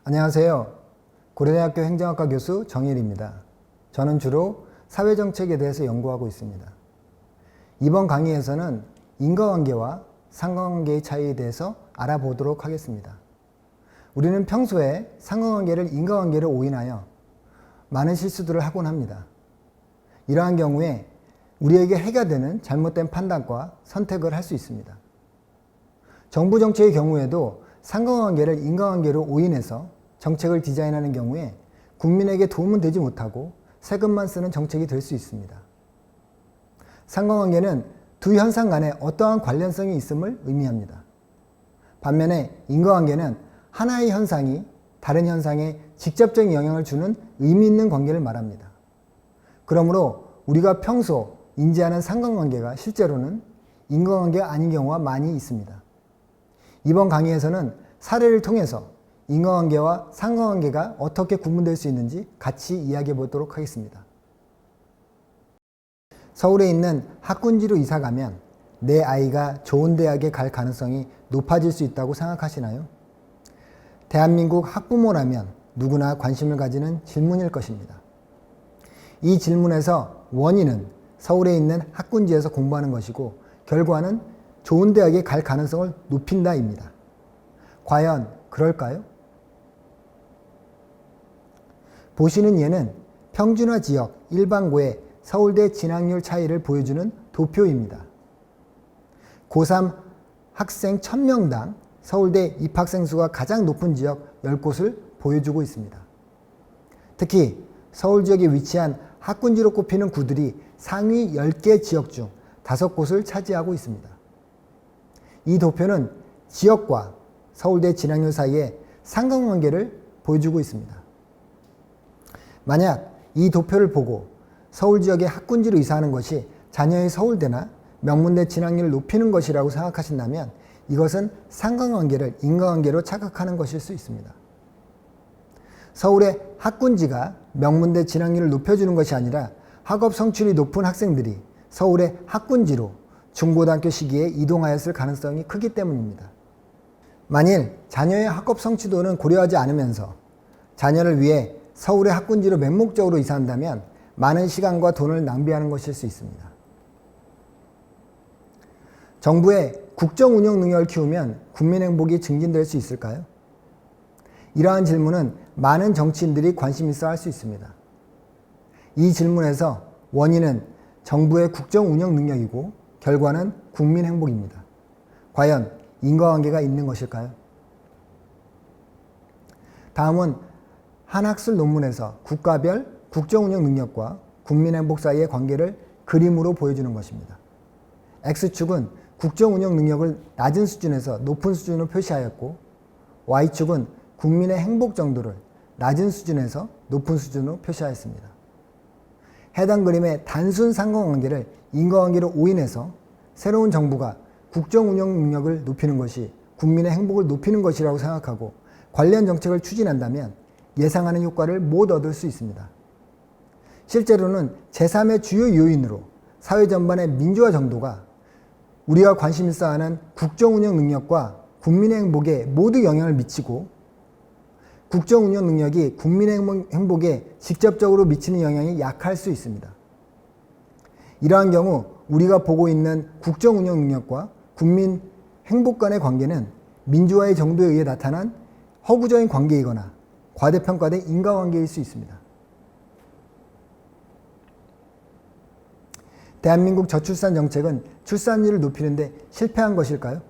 안녕하세요. 고려대학교 행정학과 교수 정일입니다. 저는 주로 사회정책에 대해서 연구하고 있습니다. 이번 강의에서는 인과관계와 상관관계의 차이에 대해서 알아보도록 하겠습니다. 우리는 평소에 상관관계를 인과관계로 오인하여 많은 실수들을 하곤 합니다. 이러한 경우에 우리에게 해가 되는 잘못된 판단과 선택을 할 수 있습니다. 정부 정책의 경우에도 상관관계를 인과관계로 오인해서 정책을 디자인하는 경우에 국민에게 도움은 되지 못하고 세금만 쓰는 정책이 될 수 있습니다. 상관관계는 두 현상 간에 어떠한 관련성이 있음을 의미합니다. 반면에 인과관계는 하나의 현상이 다른 현상에 직접적인 영향을 주는 의미 있는 관계를 말합니다. 그러므로 우리가 평소 인지하는 상관관계가 실제로는 인과관계가 아닌 경우가 많이 있습니다. 이번 강의에서는 사례를 통해서 인과관계와 상관관계가 어떻게 구분될 수 있는지 같이 이야기해 보도록 하겠습니다. 서울에 있는 학군지로 이사 가면 내 아이가 좋은 대학에 갈 가능성이 높아질 수 있다고 생각하시나요? 대한민국 학부모라면 누구나 관심을 가지는 질문일 것입니다. 이 질문에서 원인은 서울에 있는 학군지에서 공부하는 것이고 결과는 좋은 대학에 갈 가능성을 높인다입니다. 과연 그럴까요? 보시는 예는 평준화 지역 일반고의 서울대 진학률 차이를 보여주는 도표입니다. 고3 학생 1000명당 서울대 입학생 수가 가장 높은 지역 10곳을 보여주고 있습니다. 특히 서울 지역에 위치한 학군지로 꼽히는 구들이 상위 10개 지역 중 5곳을 차지하고 있습니다. 이 도표는 지역과 서울대 진학률 사이의 상관관계를 보여주고 있습니다. 만약 이 도표를 보고 서울 지역의 학군지로 이사하는 것이 자녀의 서울대나 명문대 진학률을 높이는 것이라고 생각하신다면 이것은 상관관계를 인과관계로 착각하는 것일 수 있습니다. 서울의 학군지가 명문대 진학률을 높여주는 것이 아니라 학업 성취율이 높은 학생들이 서울의 학군지로 중고등학교 시기에 이동하였을 가능성이 크기 때문입니다. 만일 자녀의 학업 성취도는 고려하지 않으면서 자녀를 위해 서울의 학군지로 맹목적으로 이사한다면 많은 시간과 돈을 낭비하는 것일 수 있습니다. 정부의 국정 운영 능력을 키우면 국민 행복이 증진될 수 있을까요? 이러한 질문은 많은 정치인들이 관심 있어 할 수 있습니다. 이 질문에서 원인은 정부의 국정 운영 능력이고 결과는 국민 행복입니다. 과연 인과관계가 있는 것일까요? 다음은 한 학술 논문에서 국가별 국정운영 능력과 국민행복 사이의 관계를 그림으로 보여주는 것입니다. X축은 국정운영 능력을 낮은 수준에서 높은 수준으로 표시하였고 Y축은 국민의 행복 정도를 낮은 수준에서 높은 수준으로 표시하였습니다. 해당 그림의 단순 상관관계를 인과관계로 오인해서 새로운 정부가 국정운영 능력을 높이는 것이 국민의 행복을 높이는 것이라고 생각하고 관련 정책을 추진한다면 예상하는 효과를 못 얻을 수 있습니다. 실제로는 제3의 주요 요인으로 사회 전반의 민주화 정도가 우리가 관심 있어 하는 국정운영 능력과 국민의 행복에 모두 영향을 미치고 국정운영 능력이 국민의 행복에 직접적으로 미치는 영향이 약할 수 있습니다. 이러한 경우 우리가 보고 있는 국정운영 능력과 국민 행복 간의 관계는 민주화의 정도에 의해 나타난 허구적인 관계이거나 과대평가된 인과관계일 수 있습니다. 대한민국 저출산 정책은 출산율을 높이는 데 실패한 것일까요?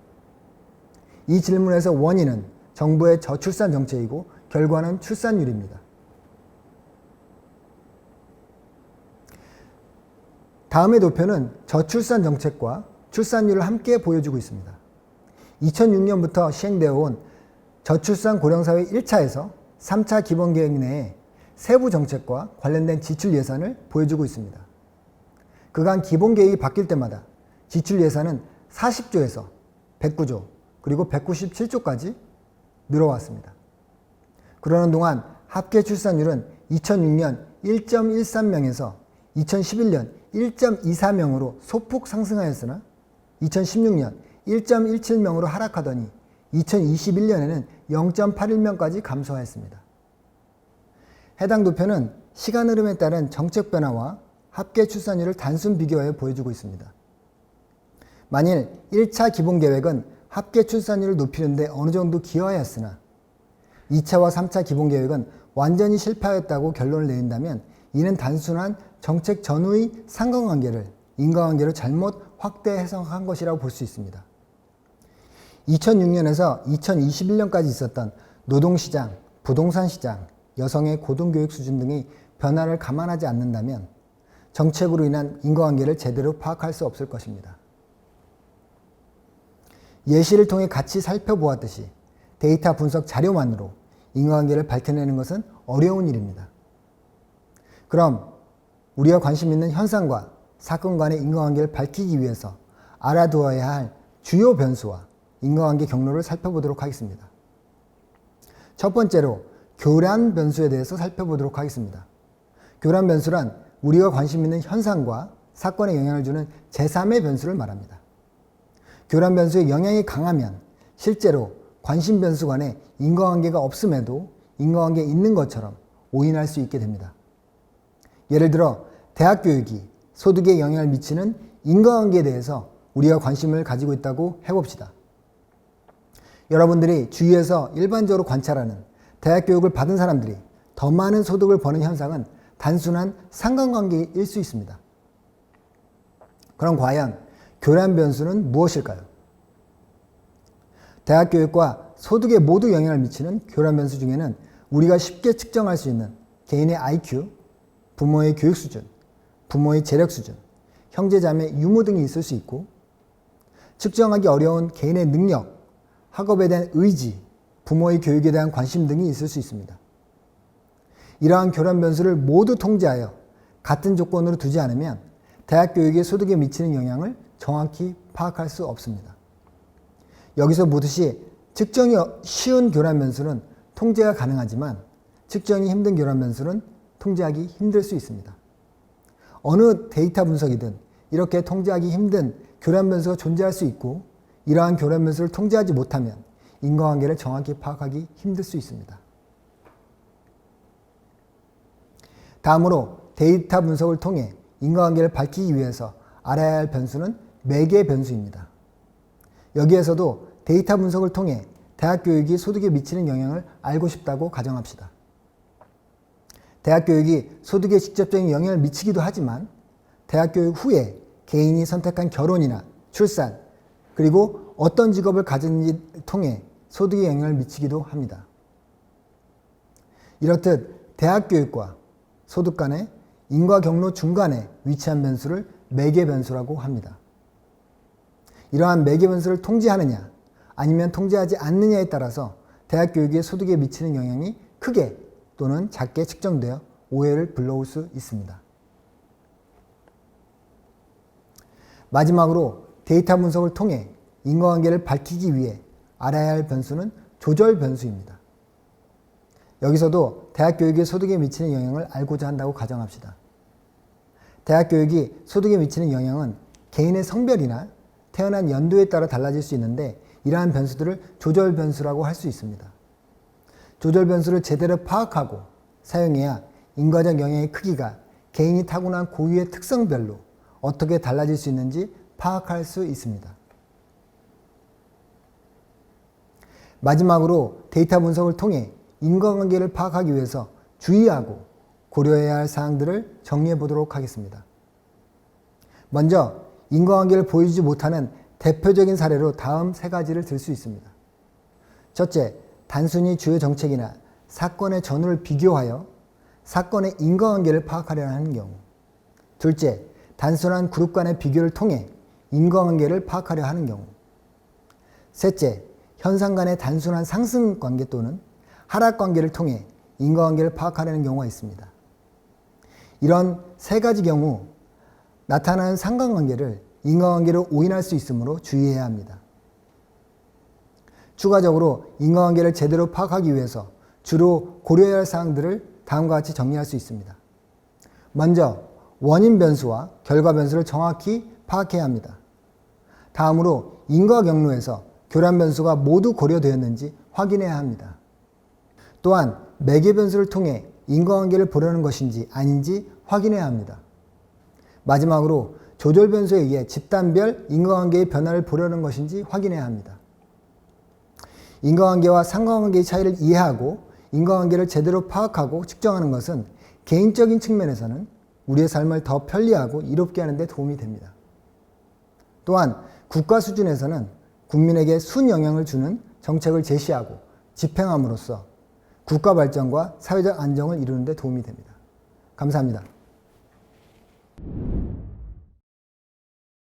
이 질문에서 원인은 정부의 저출산 정책이고 결과는 출산율입니다. 다음의 도표는 저출산 정책과 출산율을 함께 보여주고 있습니다. 2006년부터 시행되어 온 저출산 고령사회 1차에서 3차 기본계획 내에 세부 정책과 관련된 지출 예산을 보여주고 있습니다. 그간 기본계획이 바뀔 때마다 지출 예산은 40조에서 109조 그리고 197조까지 늘어왔습니다. 그러는 동안 합계 출산율은 2006년 1.13명에서 2011년 1.24명으로 소폭 상승하였으나 2016년 1.17명으로 하락하더니 2021년에는 0.81명까지 감소하였습니다. 해당 도표는 시간 흐름에 따른 정책 변화와 합계 출산율을 단순 비교하여 보여주고 있습니다. 만일 1차 기본계획은 합계 출산율을 높이는 데 어느 정도 기여하였으나 2차와 3차 기본계획은 완전히 실패하였다고 결론을 내린다면 이는 단순한 정책 전후의 상관관계를 인과관계로 잘못 확대 해석한 것이라고 볼 수 있습니다. 2006년에서 2021년까지 있었던 노동시장, 부동산시장, 여성의 고등교육 수준 등의 변화를 감안하지 않는다면 정책으로 인한 인과관계를 제대로 파악할 수 없을 것입니다. 예시를 통해 같이 살펴보았듯이 데이터 분석 자료만으로 인과관계를 밝혀내는 것은 어려운 일입니다. 그럼 우리가 관심 있는 현상과 사건 간의 인과관계를 밝히기 위해서 알아두어야 할 주요 변수와 인과관계 경로를 살펴보도록 하겠습니다. 첫 번째로 교란 변수에 대해서 살펴보도록 하겠습니다. 교란 변수란 우리가 관심 있는 현상과 사건에 영향을 주는 제3의 변수를 말합니다. 교란 변수의 영향이 강하면 실제로 관심 변수 간에 인과관계가 없음에도 인과관계 있는 것처럼 오인할 수 있게 됩니다. 예를 들어 대학 교육이 소득에 영향을 미치는 인과관계에 대해서 우리가 관심을 가지고 있다고 해봅시다. 여러분들이 주위에서 일반적으로 관찰하는 대학 교육을 받은 사람들이 더 많은 소득을 버는 현상은 단순한 상관관계일 수 있습니다. 그럼 과연 교란 변수는 무엇일까요? 대학 교육과 소득에 모두 영향을 미치는 교란 변수 중에는 우리가 쉽게 측정할 수 있는 개인의 IQ, 부모의 교육 수준, 부모의 재력 수준, 형제자매 유무 등이 있을 수 있고 측정하기 어려운 개인의 능력, 학업에 대한 의지, 부모의 교육에 대한 관심 등이 있을 수 있습니다. 이러한 교란 변수를 모두 통제하여 같은 조건으로 두지 않으면 대학 교육의 소득에 미치는 영향을 정확히 파악할 수 없습니다. 여기서 보듯이 측정이 쉬운 교란 변수는 통제가 가능하지만 측정이 힘든 교란 변수는 통제하기 힘들 수 있습니다. 어느 데이터 분석이든 이렇게 통제하기 힘든 교란 변수가 존재할 수 있고 이러한 교란 변수를 통제하지 못하면 인과관계를 정확히 파악하기 힘들 수 있습니다. 다음으로 데이터 분석을 통해 인과관계를 밝히기 위해서 알아야 할 변수는 매개 변수입니다. 여기에서도 데이터 분석을 통해 대학 교육이 소득에 미치는 영향을 알고 싶다고 가정합시다. 대학 교육이 소득에 직접적인 영향을 미치기도 하지만 대학 교육 후에 개인이 선택한 결혼이나 출산, 그리고 어떤 직업을 가진지 통해 소득에 영향을 미치기도 합니다. 이렇듯 대학 교육과 소득 간의 인과 경로 중간에 위치한 변수를 매개 변수라고 합니다. 이러한 매개 변수를 통제하느냐 아니면 통제하지 않느냐에 따라서 대학 교육의 소득에 미치는 영향이 크게 또는 작게 측정되어 오해를 불러올 수 있습니다. 마지막으로 데이터 분석을 통해 인과관계를 밝히기 위해 알아야 할 변수는 조절 변수입니다. 여기서도 대학 교육의 소득에 미치는 영향을 알고자 한다고 가정합시다. 대학 교육이 소득에 미치는 영향은 개인의 성별이나 태어난 연도에 따라 달라질 수 있는데 이러한 변수들을 조절 변수라고 할 수 있습니다. 조절 변수를 제대로 파악하고 사용해야 인과적 영향의 크기가 개인이 타고난 고유의 특성별로 어떻게 달라질 수 있는지 파악할 수 있습니다. 마지막으로 데이터 분석을 통해 인과관계를 파악하기 위해서 주의하고 고려해야 할 사항들을 정리해 보도록 하겠습니다. 먼저 인과관계를 보여주지 못하는 대표적인 사례로 다음 세 가지를 들 수 있습니다. 첫째, 단순히 주요 정책이나 사건의 전후를 비교하여 사건의 인과관계를 파악하려 하는 경우. 둘째, 단순한 그룹 간의 비교를 통해 인과관계를 파악하려 하는 경우. 셋째, 현상 간의 단순한 상승 관계 또는 하락 관계를 통해 인과관계를 파악하려는 경우가 있습니다. 이런 세 가지 경우 나타나는 상관관계를 인과관계로 오인할 수 있으므로 주의해야 합니다. 추가적으로 인과관계를 제대로 파악하기 위해서 주로 고려해야 할 사항들을 다음과 같이 정리할 수 있습니다. 먼저 원인 변수와 결과 변수를 정확히 파악해야 합니다. 다음으로 인과 경로에서 교란 변수가 모두 고려되었는지 확인해야 합니다. 또한 매개 변수를 통해 인과관계를 보려는 것인지 아닌지 확인해야 합니다. 마지막으로 조절 변수에 의해 집단별 인과관계의 변화를 보려는 것인지 확인해야 합니다. 인과관계와 상관관계의 차이를 이해하고 인과관계를 제대로 파악하고 측정하는 것은 개인적인 측면에서는 우리의 삶을 더 편리하고 이롭게 하는 데 도움이 됩니다. 또한 국가 수준에서는 국민에게 순영향을 주는 정책을 제시하고 집행함으로써 국가 발전과 사회적 안정을 이루는 데 도움이 됩니다. 감사합니다.